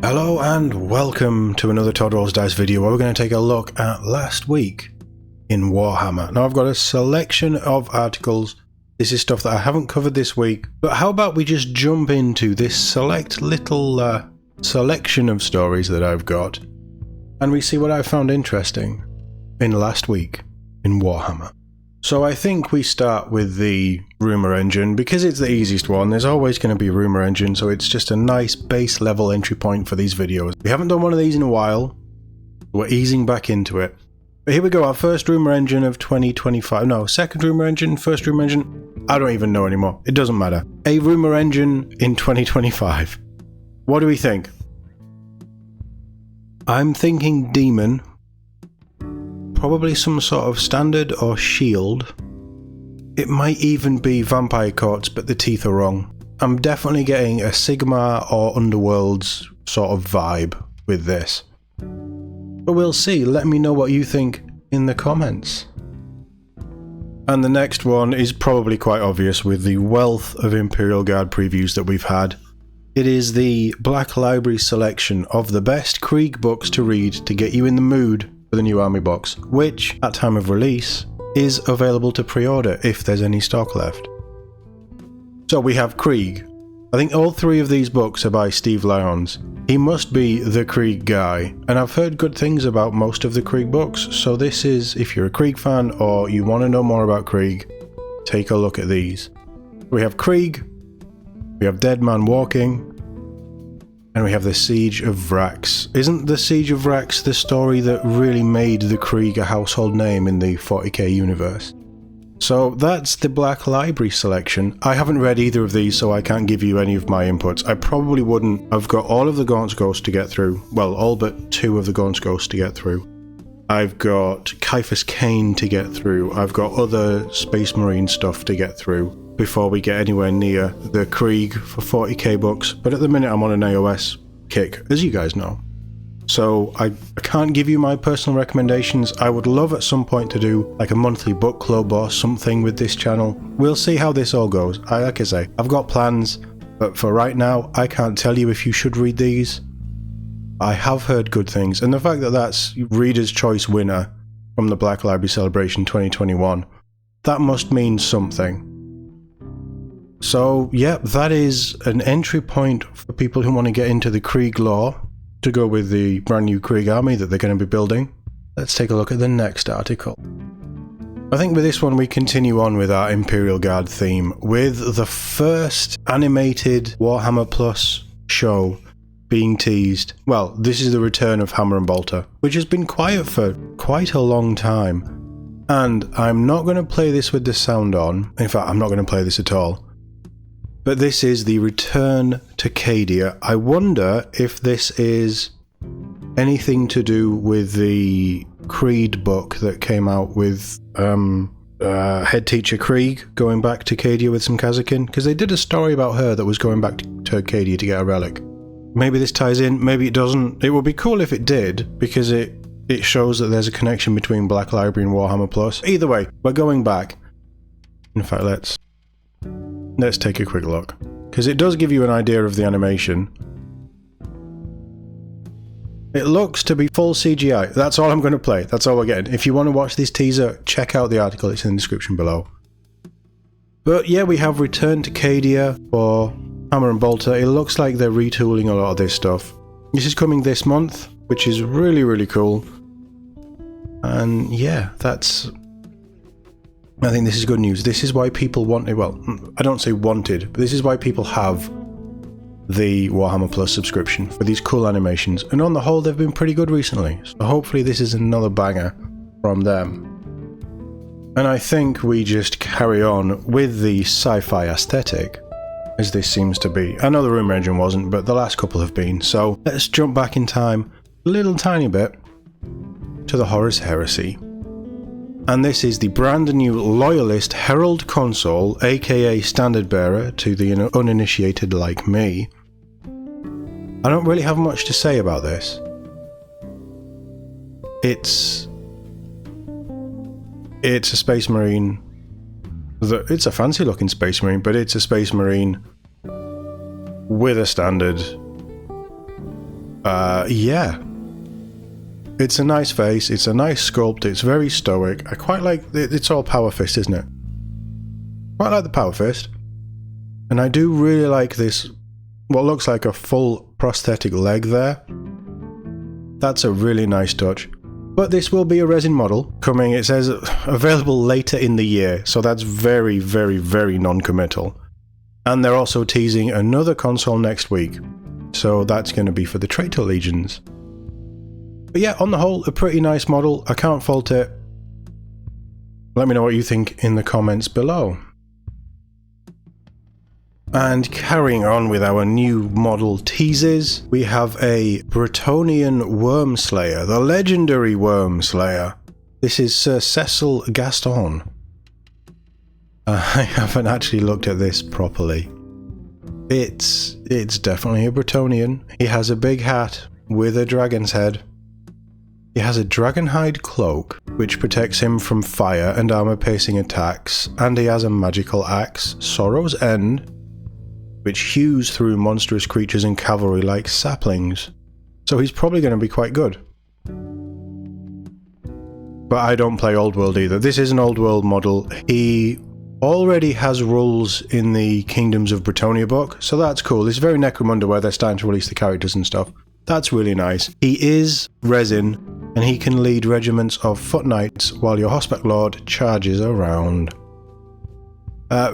Hello and welcome to another Todd Rolls Dice video where we're going to take a look at last week in Warhammer. Now I've got a selection of articles. This is stuff that I haven't covered this week, but how about we just jump into this select little selection of stories that I've got and we see what I found interesting in last week in Warhammer. So I think we start with the Rumour Engine because it's the easiest one. There's always going to be a Rumour Engine, so it's just a nice base level entry point for these videos. We haven't done one of these in a while. We're easing back into it. But here we go, our first Rumour Engine of 2025. No, second Rumour Engine, first Rumour Engine. I don't even know anymore. It doesn't matter. A Rumour Engine in 2025. What do we think? I'm thinking Demon. Probably some sort of standard or shield. It might even be vampire courts, but the teeth are wrong. I'm definitely getting a Sigma or Underworlds sort of vibe with this. But we'll see. Let me know what you think in the comments. And the next one is probably quite obvious with the wealth of Imperial Guard previews that we've had. It is the Black Library selection of the best Krieg books to read to get you in the mood for the new army box, which, at time of release, is available to pre-order if there's any stock left. So we have Krieg. I think all three of these books are by Steve Lyons. He must be the Krieg guy, and I've heard good things about most of the Krieg books, so this is, if you're a Krieg fan or you want to know more about Krieg, take a look at these. We have Krieg, we have Dead Man Walking, and we have the Siege of Vrax. Isn't the Siege of Vrax the story that really made the Krieg a household name in the 40k universe? So that's the Black Library selection. I haven't read either of these, so I can't give you any of my inputs. I probably wouldn't. I've got all of the Gaunt's Ghosts to get through. Well, all but two of the Gaunt's Ghosts to get through. I've got Caiaphas Cain to get through. I've got other Space Marine stuff to get through before we get anywhere near the Krieg for 40k books, but at the minute I'm on an AOS kick, as you guys know. So I can't give you my personal recommendations. I would love at some point to do like a monthly book club or something with this channel. We'll see how this all goes. Like I say, I've got plans, but for right now, I can't tell you if you should read these. I have heard good things, and the fact that that's Reader's Choice winner from the Black Library Celebration 2021, that must mean something. So, yeah, that is an entry point for people who want to get into the Krieg lore to go with the brand new Krieg army that they're going to be building. Let's take a look at the next article. I think with this one we continue on with our Imperial Guard theme with the first animated Warhammer Plus show being teased. Well, this is the return of Hammer and Bolter, which has been quiet for quite a long time. And I'm not going to play this with the sound on. In fact, I'm not going to play this at all. But this is the return to Cadia. I wonder if this is anything to do with the Creed book that came out with head teacher Krieg going back to Cadia with some Kazakin, because they did a story about her that was going back to Cadia to get a relic. Maybe this ties in, maybe it doesn't. It would be cool if it did, because it shows that there's a connection between Black Library and Warhammer Plus. Either way, we're going back. In fact, let's take a quick look, because it does give you an idea of the animation. It looks to be full CGI. That's all I'm going to play. That's all we're getting. If you want to watch this teaser, check out the article. It's in the description below. But yeah, we have Return to Cadia for Hammer and Bolter. It looks like they're retooling a lot of this stuff. This is coming this month, which is really, really cool. And yeah, I think this is good news. This is why people wanted, well, I don't say wanted, but this is why people have the Warhammer Plus subscription for these cool animations. And on the whole, they've been pretty good recently. So hopefully this is another banger from them. And I think we just carry on with the sci-fi aesthetic, as this seems to be. I know the Rumour Engine wasn't, but the last couple have been. So let's jump back in time a little tiny bit to the Horus Heresy. And this is the brand new Loyalist Herald Console, aka Standard Bearer to the uninitiated like me. I don't really have much to say about this. It's a Space Marine. It's a fancy looking Space Marine, but it's a Space Marine with a standard Yeah. It's a nice face, it's a nice sculpt, it's very stoic. I quite like it's all Power Fist, isn't it? Quite like the Power Fist. And I do really like this, what looks like a full prosthetic leg there. That's a really nice touch. But this will be a resin model coming, it says available later in the year, so that's very, very, very non-committal. And they're also teasing another console next week, so that's going to be for the Traitor Legions. But yeah, on the whole, a pretty nice model, I can't fault it. Let me know what you think in the comments below. And carrying on with our new model teases, we have a Bretonnian Worm Slayer, the legendary Worm Slayer. This is Sir Cecil Gaston. I haven't actually looked at this properly. It's definitely a Bretonnian. He has a big hat with a dragon's head. He has a dragonhide cloak, which protects him from fire and armor-piercing attacks, and he has a magical axe, Sorrow's End, which hews through monstrous creatures and cavalry like saplings. So he's probably going to be quite good. But I don't play Old World either. This is an Old World model. He already has rules in the Kingdoms of Bretonnia book, so that's cool. It's very Necromunda where they're starting to release the characters and stuff. That's really nice. He is resin, and he can lead regiments of foot knights while your Hospec Lord charges around.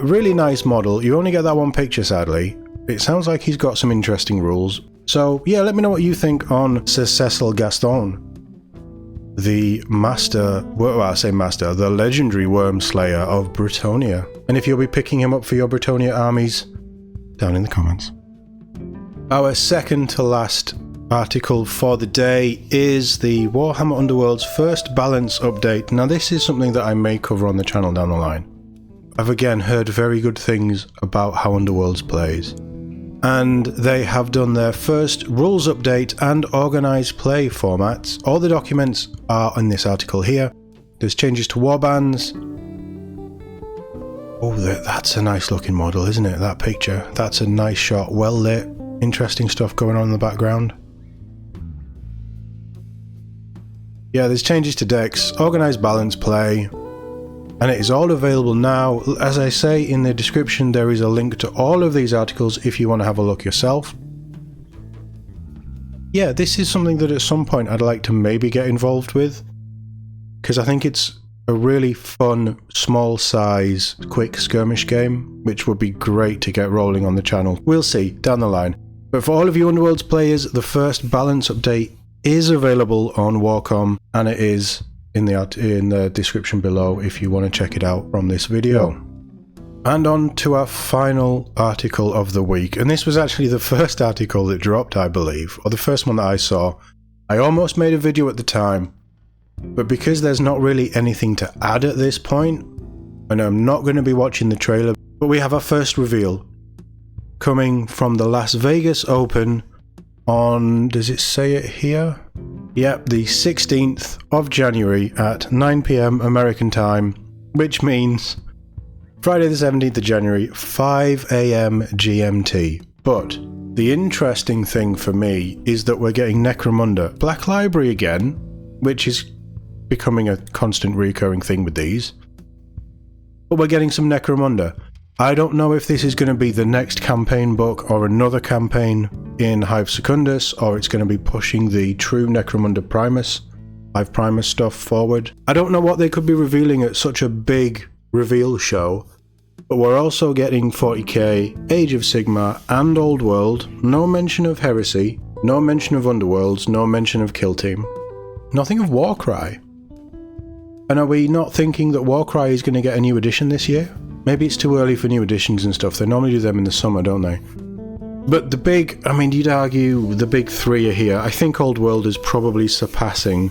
Really nice model. You only get that one picture, sadly. It sounds like he's got some interesting rules. So yeah, let me know what you think on Sir Cecil Gaston, the master, well, I say master, the legendary Worm Slayer of Bretonnia. And if you'll be picking him up for your Bretonnia armies, down in the comments. Our second to last article for the day is the Warhammer Underworlds first balance update. Now this is something that I may cover on the channel down the line. I've again heard very good things about how Underworlds plays. And they have done their first rules update and organised play formats. All the documents are in this article here. There's changes to warbands. Oh, that's a nice looking model, isn't it? That picture. That's a nice shot, well lit. Interesting stuff going on in the background. Yeah, there's changes to decks, organised balance play. And it is all available now. As I say in the description, there is a link to all of these articles if you want to have a look yourself. Yeah, this is something that at some point I'd like to maybe get involved with, because I think it's a really fun, small size, quick skirmish game, which would be great to get rolling on the channel. We'll see, down the line. But for all of you Underworlds players, the first balance update is available on WarCom, and it is in the description below if you want to check it out from this video. And on to our final article of the week, and this was actually the first article that dropped, I believe, or the first one that I saw. I almost made a video at the time, but because there's not really anything to add at this point, and I'm not going to be watching the trailer, but we have our first reveal coming from the Las Vegas Open on, does it say it here? Yep, the 16th of January at 9 PM American time, which means Friday the 17th of January, 5 AM GMT. But the interesting thing for me is that we're getting Necromunda Black Library again, which is becoming a constant recurring thing with these. But we're getting some Necromunda. I don't know if this is going to be the next campaign book or another campaign in Hive Secundus, or it's going to be pushing the true Necromunda Primus, Hive Primus stuff forward. I don't know what they could be revealing at such a big reveal show, but we're also getting 40k, Age of Sigmar, and Old World. No mention of Heresy, no mention of Underworlds, no mention of Kill Team. Nothing of Warcry. And are we not thinking that Warcry is going to get a new edition this year? Maybe it's too early for new editions and stuff. They normally do them in the summer, don't they? But the big, I mean, you'd argue the big three are here. I think Old World is probably surpassing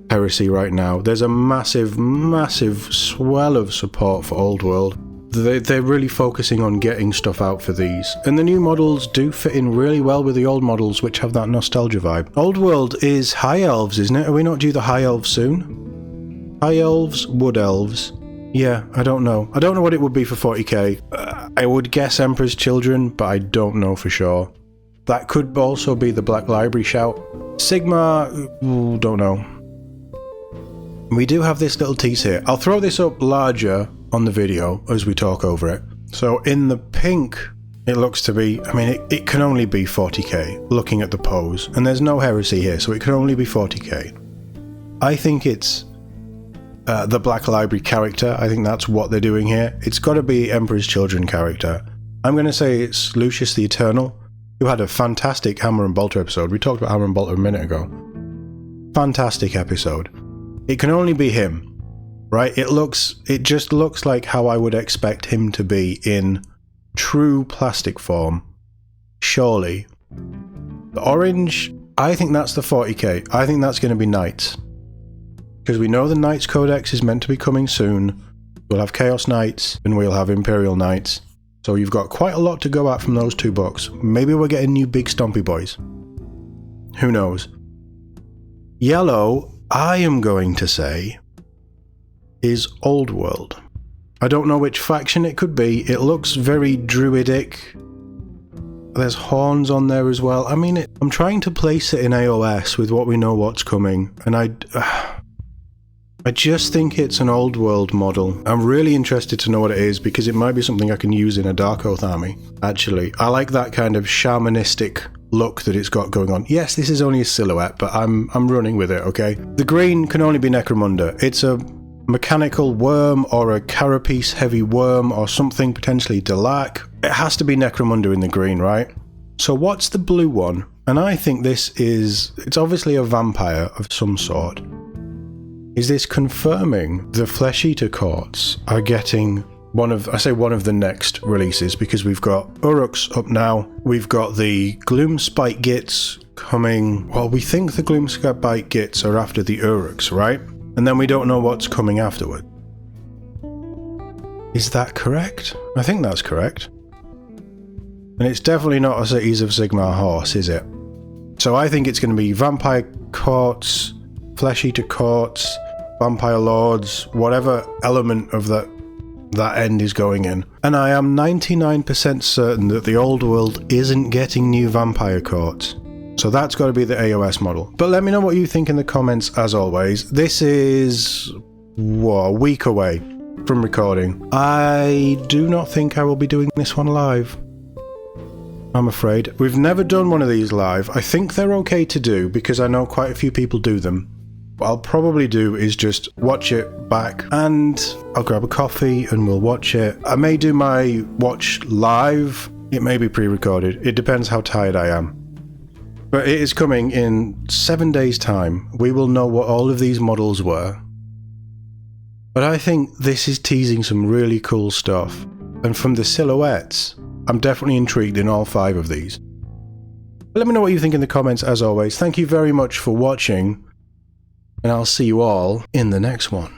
Heresy right now. There's a massive, massive swell of support for Old World. They're really focusing on getting stuff out for these. And the new models do fit in really well with the old models, which have that nostalgia vibe. Old World is High Elves, isn't it? Are we not due the High Elves soon? High Elves, Wood Elves. Yeah, I don't know. I don't know what it would be for 40k. I would guess Emperor's Children, but I don't know for sure. That could also be the Black Library shout. Sigma, ooh, don't know. We do have this little tease here. I'll throw this up larger on the video as we talk over it. So in the pink, it looks to be, I mean, it can only be 40k looking at the pose. And there's no Heresy here, so it can only be 40k. I think it's the Black Library character. I think that's what they're doing here. It's got to be Emperor's Children character. I'm going to say it's Lucius the Eternal, who had a fantastic Hammer and Bolter episode. We talked about Hammer and Bolter a minute ago. Fantastic episode. It can only be him, right? It just looks like how I would expect him to be in true plastic form. Surely. The orange, I think that's the 40k. I think that's going to be Knights. Because we know the Knights Codex is meant to be coming soon. We'll have Chaos Knights and we'll have Imperial Knights. So you've got quite a lot to go at from those two books. Maybe we're getting new big stompy boys. Who knows? Yellow, I am going to say, is Old World. I don't know which faction it could be. It looks very druidic. There's horns on there as well. I mean, I'm trying to place it in AOS with what we know what's coming. And I just think it's an Old World model. I'm really interested to know what it is because it might be something I can use in a Dark Oath army, actually. I like that kind of shamanistic look that it's got going on. Yes, this is only a silhouette, but I'm running with it, okay? The green can only be Necromunda. It's a mechanical worm or a carapace heavy worm or something, potentially Delac. It has to be Necromunda in the green, right? So what's the blue one? And I think it's obviously a vampire of some sort. Is this confirming the Flesh Eater Courts are getting one of the next releases? Because we've got Uruks up now, we've got the Gloomspite Gits coming. Well, we think the Gloomspite Gits are after the Uruks, right? And then we don't know what's coming afterward. Is that correct? I think that's correct. And it's definitely not a Cities of Sigmar horse, is it? So I think it's going to be Vampire Courts, Flesh Eater Courts, Vampire Lords, whatever element of that end is going in. And I am 99% certain that the Old World isn't getting new Vampire Courts. So that's got to be the AOS model. But let me know what you think in the comments as always. This is a week away from recording. I do not think I will be doing this one live, I'm afraid. We've never done one of these live. I think they're okay to do because I know quite a few people do them. What I'll probably do is just watch it back and I'll grab a coffee and we'll watch it. I may do my watch live. It may be pre-recorded. It depends how tired I am. But it is coming in 7 days' time. We will know what all of these models were. But I think this is teasing some really cool stuff. And from the silhouettes, I'm definitely intrigued in all 5 of these. But let me know what you think in the comments as always. Thank you very much for watching. And I'll see you all in the next one.